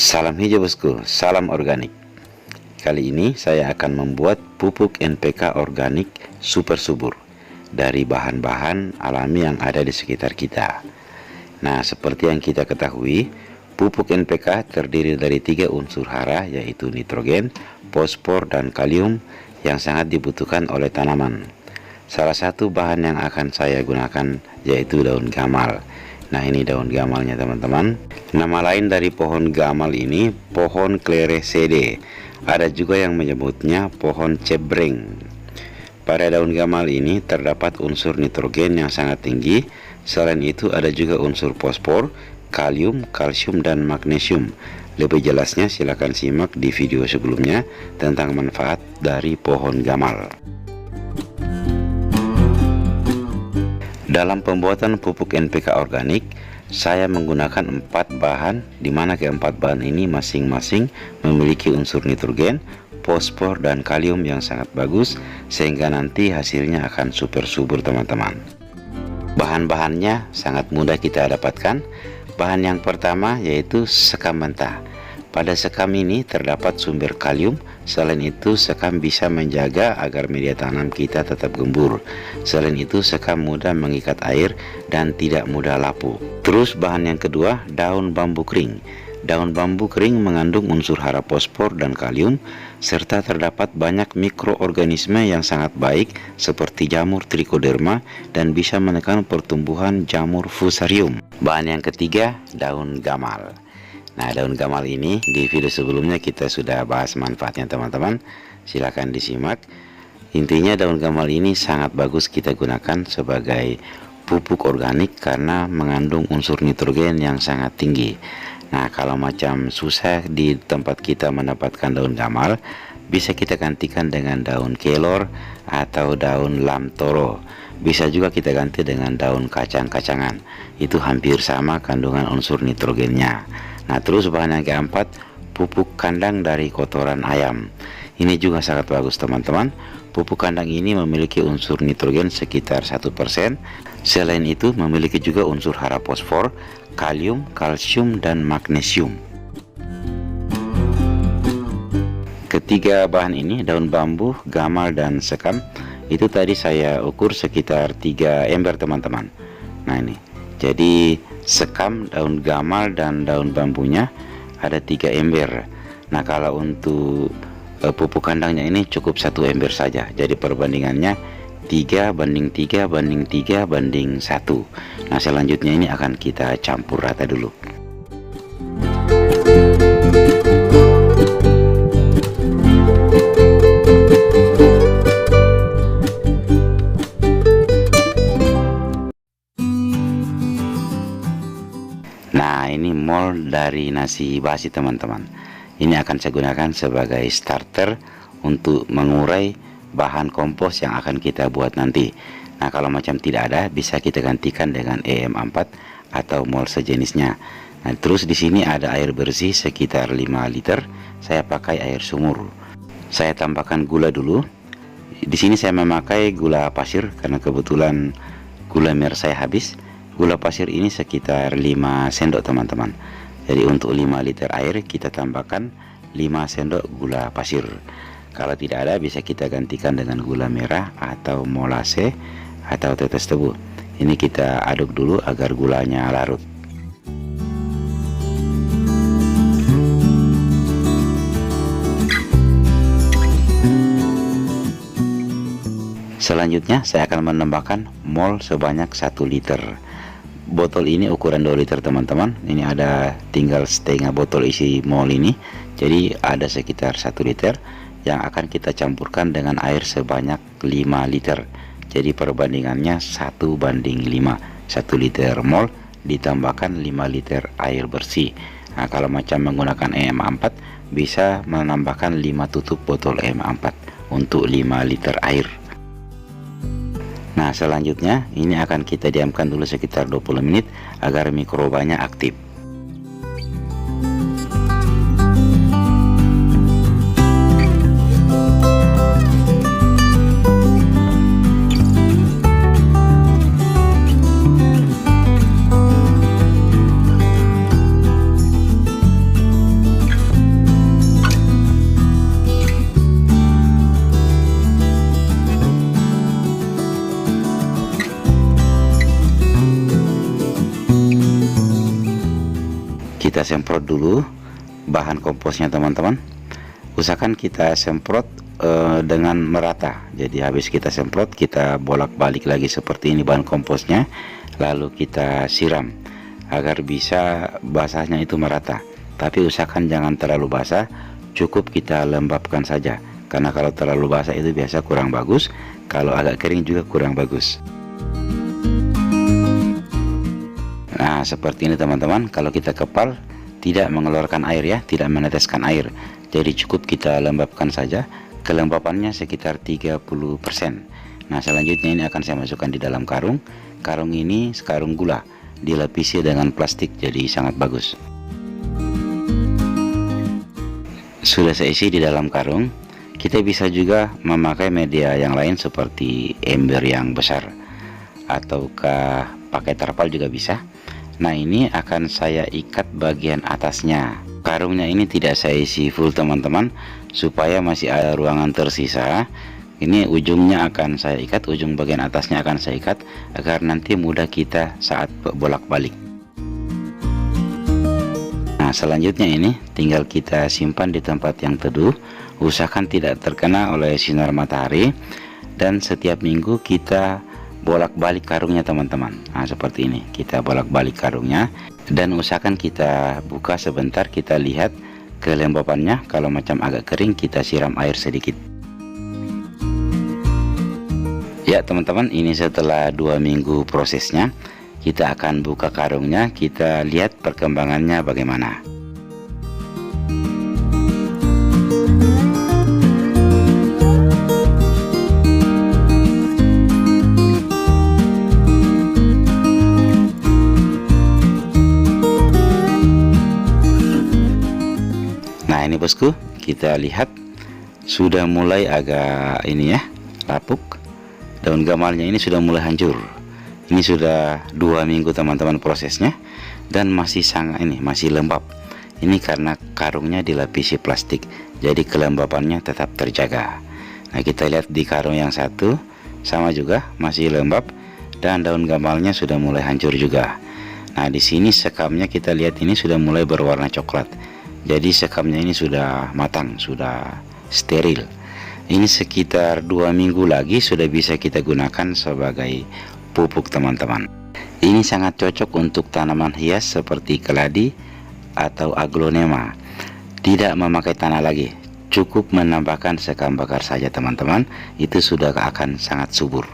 Salam hijau bosku, salam organik. Kali ini saya akan membuat pupuk NPK organik super subur dari bahan-bahan alami yang ada di sekitar kita. Nah, seperti yang kita ketahui, pupuk NPK terdiri dari 3 unsur hara, yaitu nitrogen, fosfor, dan kalium yang sangat dibutuhkan oleh tanaman. Salah satu bahan yang akan saya gunakan yaitu daun gamal. Nah, ini daun gamalnya teman-teman. Nama lain dari pohon gamal ini pohon Clereaceae. Ada juga yang menyebutnya pohon cebreng. Pada daun gamal ini terdapat unsur nitrogen yang sangat tinggi. Selain itu ada juga unsur fosfor, kalium, kalsium, dan magnesium. Lebih jelasnya silakan simak di video sebelumnya tentang manfaat dari pohon gamal. Dalam pembuatan pupuk NPK organik, saya menggunakan 4 bahan, di mana keempat bahan ini masing-masing memiliki unsur nitrogen, fosfor, dan kalium yang sangat bagus, sehingga nanti hasilnya akan super subur teman-teman. Bahan-bahannya sangat mudah kita dapatkan. Bahan yang pertama yaitu sekam mentah. Pada sekam ini terdapat sumber kalium. Selain itu, sekam bisa menjaga agar media tanam kita tetap gembur. Selain itu, sekam mudah mengikat air dan tidak mudah lapuk. Terus bahan yang kedua, daun bambu kering. Daun bambu kering mengandung unsur hara fosfor dan kalium, serta terdapat banyak mikroorganisme yang sangat baik seperti jamur trichoderma dan bisa menekan pertumbuhan jamur fusarium. Bahan yang ketiga, daun gamal. Nah, daun gamal ini di video sebelumnya kita sudah bahas manfaatnya teman-teman. Silakan disimak. Intinya daun gamal ini sangat bagus kita gunakan sebagai pupuk organik karena mengandung unsur nitrogen yang sangat tinggi. Nah, kalau macam susah di tempat kita mendapatkan daun gamal, bisa kita gantikan dengan daun kelor atau daun lamtoro. Bisa juga kita ganti dengan daun kacang-kacangan. Itu hampir sama kandungan unsur nitrogennya. Nah, terus bahan yang keempat, pupuk kandang dari kotoran ayam. Ini juga sangat bagus teman-teman. Pupuk kandang ini memiliki unsur nitrogen sekitar 1%. Selain itu memiliki juga unsur hara fosfor, kalium, kalsium, dan magnesium. Ketiga bahan ini, daun bambu, gamal, dan sekam, itu tadi saya ukur sekitar 3 ember teman-teman. Nah, ini jadi sekam, daun gamal, dan daun bambunya ada 3 ember. Nah, kalau untuk pupuk kandangnya ini cukup 1 ember saja. Jadi perbandingannya 3:3:3:1. Nah, selanjutnya ini akan kita campur rata dulu. Nah, ini mol dari nasi basi teman-teman. Ini akan saya gunakan sebagai starter untuk mengurai bahan kompos yang akan kita buat nanti. Nah, kalau macam tidak ada, bisa kita gantikan dengan EM4 atau mol sejenisnya. Nah, terus di sini ada air bersih sekitar 5 liter. Saya pakai air sumur. Saya tambahkan gula dulu. Di sini saya memakai gula pasir karena kebetulan gula merah saya habis. Gula pasir ini sekitar 5 sendok teman-teman. Jadi untuk 5 liter air kita tambahkan 5 sendok gula pasir. Kalau tidak ada, bisa kita gantikan dengan gula merah atau molase atau tetes tebu. Ini kita aduk dulu agar gulanya larut. Selanjutnya saya akan menambahkan mol sebanyak 1 liter. Botol ini ukuran 2 liter teman-teman. Ini ada tinggal setengah botol isi mol ini. Jadi ada sekitar 1 liter yang akan kita campurkan dengan air sebanyak 5 liter. Jadi perbandingannya 1:5. 1 liter mol ditambahkan 5 liter air bersih. Nah, kalau macam menggunakan EM4 bisa menambahkan 5 tutup botol EM4 untuk 5 liter air. Nah, selanjutnya ini akan kita diamkan dulu sekitar 20 menit agar mikrobanya aktif. kita semprot dulu bahan komposnya teman-teman. Usahakan kita semprot dengan merata. Jadi habis kita semprot, kita bolak-balik lagi seperti ini bahan komposnya, lalu kita siram agar bisa basahnya itu merata. Tapi usahakan jangan terlalu basah, cukup kita lembabkan saja, karena kalau terlalu basah itu biasa kurang bagus, kalau agak kering juga kurang bagus. Nah, seperti ini teman-teman. Kalau kita kepal, tidak mengeluarkan air ya, tidak meneteskan air, jadi cukup kita lembabkan saja. Kelembapannya sekitar 30%. Nah, selanjutnya ini akan saya masukkan di dalam karung. Karung ini karung gula, dilapisi dengan plastik, jadi sangat bagus. Sudah saya isi di dalam karung. Kita bisa juga memakai media yang lain seperti ember yang besar, ataukah pakai terpal juga bisa. Nah, ini akan saya ikat bagian atasnya. Karungnya ini tidak saya isi full teman-teman, supaya masih ada ruangan tersisa. Ini ujungnya akan saya ikat, ujung bagian atasnya akan saya ikat, agar nanti mudah kita saat bolak-balik. Nah, selanjutnya ini tinggal kita simpan di tempat yang teduh. Usahakan tidak terkena oleh sinar matahari, dan setiap minggu kita bolak-balik karungnya teman-teman. Nah, seperti ini kita bolak-balik karungnya, dan usahakan kita buka sebentar, kita lihat kelembapannya. Kalau macam agak kering, kita siram air sedikit. Ya teman-teman, ini setelah 2 minggu prosesnya, kita akan buka karungnya, kita lihat perkembangannya bagaimana. Nah, ini bosku, kita lihat sudah mulai agak ini ya, lapuk. Daun gamalnya ini sudah mulai hancur. Ini sudah 2 minggu teman-teman prosesnya, dan masih sangat masih lembab. Ini karena karungnya dilapisi plastik, jadi kelembapannya tetap terjaga. Nah, kita lihat di karung yang satu sama juga masih lembab, dan daun gamalnya sudah mulai hancur juga. Nah, di sini sekamnya kita lihat ini sudah mulai berwarna coklat. Jadi sekamnya ini sudah matang, sudah steril. Ini sekitar 2 minggu lagi sudah bisa kita gunakan sebagai pupuk teman-teman. Ini sangat cocok untuk tanaman hias seperti keladi atau aglonema. Tidak memakai tanah lagi, cukup menambahkan sekam bakar saja teman-teman, itu sudah akan sangat subur.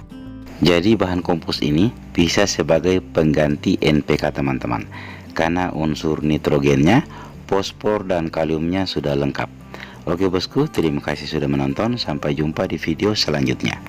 Jadi bahan kompos ini bisa sebagai pengganti NPK teman-teman, karena unsur nitrogennya, fosfor dan kaliumnya sudah lengkap. Oke bosku, terima kasih sudah menonton. Sampai jumpa di video selanjutnya.